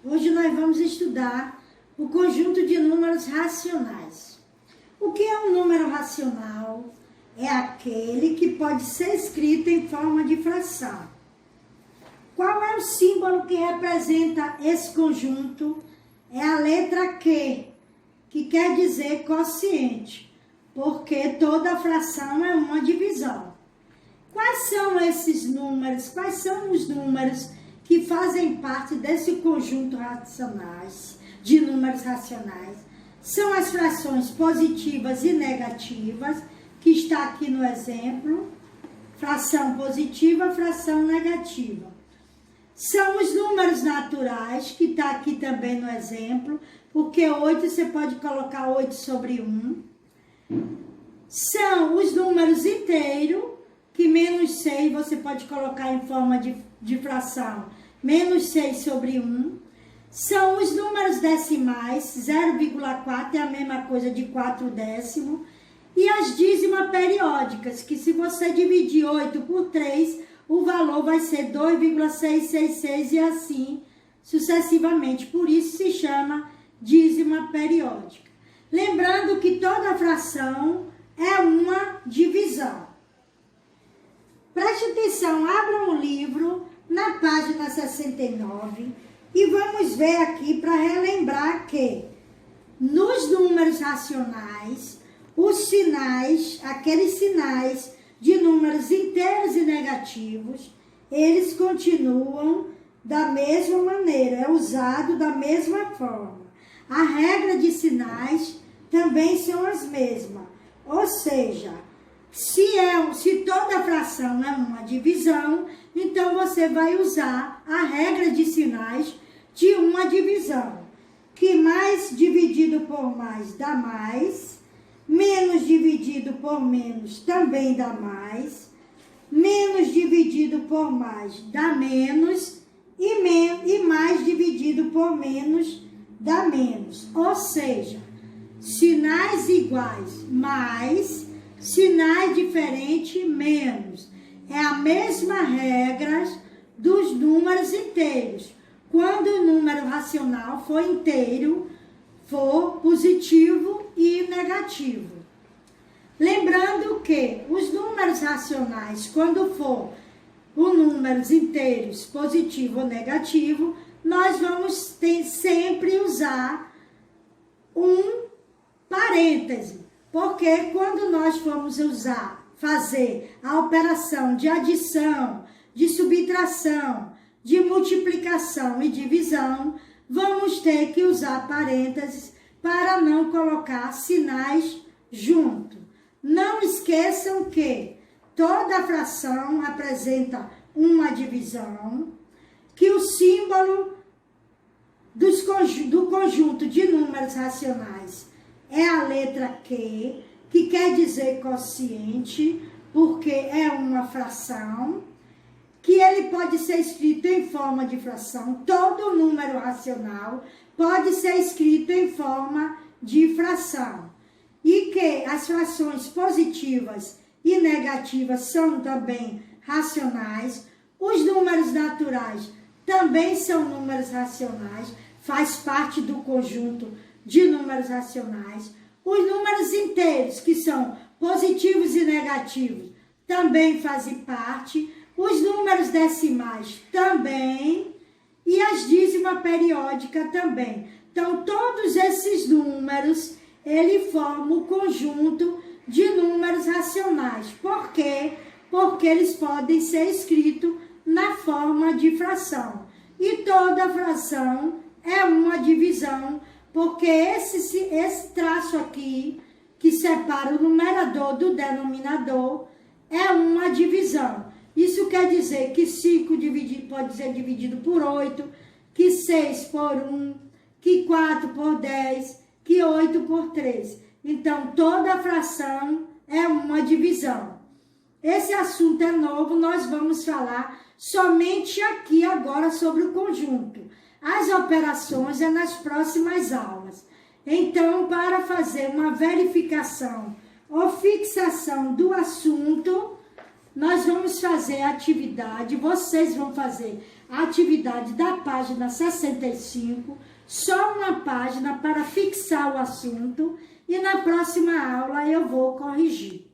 Hoje nós vamos estudar o conjunto de números racionais. O que é um número racional? É aquele que pode ser escrito em forma de fração. Qual é o símbolo que representa esse conjunto? É a letra Q, que quer dizer quociente, porque toda fração é uma divisão. Quais são esses números? Quais são os números que fazem parte desse conjunto de números racionais? São as frações positivas e negativas, que está aqui no exemplo. Fração positiva, fração negativa. São os números naturais, que está aqui também no exemplo, porque 8 você pode colocar 8 sobre 1. São os números inteiros, que menos 6 você pode colocar em forma de fração, menos 6 sobre 1. São os números decimais, 0,4 é a mesma coisa de 4 décimo. E as dízimas periódicas, que se você dividir 8 por 3, o valor vai ser 2,666 e assim sucessivamente. Por isso se chama dízima periódica. Lembrando que toda fração é uma divisão. Preste atenção, abra um livro na página 69 e vamos ver aqui para relembrar que nos números racionais, os sinais, aqueles sinais de números inteiros e negativos, eles continuam da mesma maneira, é usado da mesma forma. A regra de sinais também são as mesmas, ou seja, se toda fração é uma divisão, então você vai usar a regra de sinais de uma divisão, que mais dividido por mais dá mais, menos dividido por menos também dá mais, menos dividido por mais dá menos, e mais dividido por menos dá menos. Ou seja, sinais iguais mais, sinais diferentes menos. É a mesma regra dos números inteiros. Quando o número racional for inteiro, for positivo e negativo. Lembrando que os números racionais, quando for os números inteiros, positivo ou negativo, nós vamos sempre usar um parêntese, porque quando nós formos fazer a operação de adição, de subtração, de multiplicação e divisão, vamos ter que usar parênteses para não colocar sinais junto. Não esqueçam que toda fração apresenta uma divisão, que o símbolo do conjunto de números racionais é a letra Q, que quer dizer quociente, porque é uma fração, que ele pode ser escrito em forma de fração. Todo número racional pode ser escrito em forma de fração. E que as frações positivas e negativas são também racionais. Os números naturais também são números racionais, faz parte do conjunto de números racionais. Os números inteiros, que são positivos e negativos, também fazem parte. Os números decimais também, e as dízimas periódicas também. Então, todos esses números, ele forma o conjunto de números racionais. Por quê? Porque eles podem ser escritos na forma de fração. E toda fração é uma divisão, porque esse traço aqui, que separa o numerador do denominador, é uma divisão. Isso quer dizer que 5 pode ser dividido por 8, que 6 por 1, que 4 por 10, que 8 por 3. Então, toda fração é uma divisão. Esse assunto é novo, nós vamos falar somente aqui agora sobre o conjunto. As operações é nas próximas aulas. Então, para fazer uma verificação ou fixação do assunto, nós vamos fazer a atividade, vocês vão fazer a atividade da página 65, só uma página para fixar o assunto, e na próxima aula eu vou corrigir.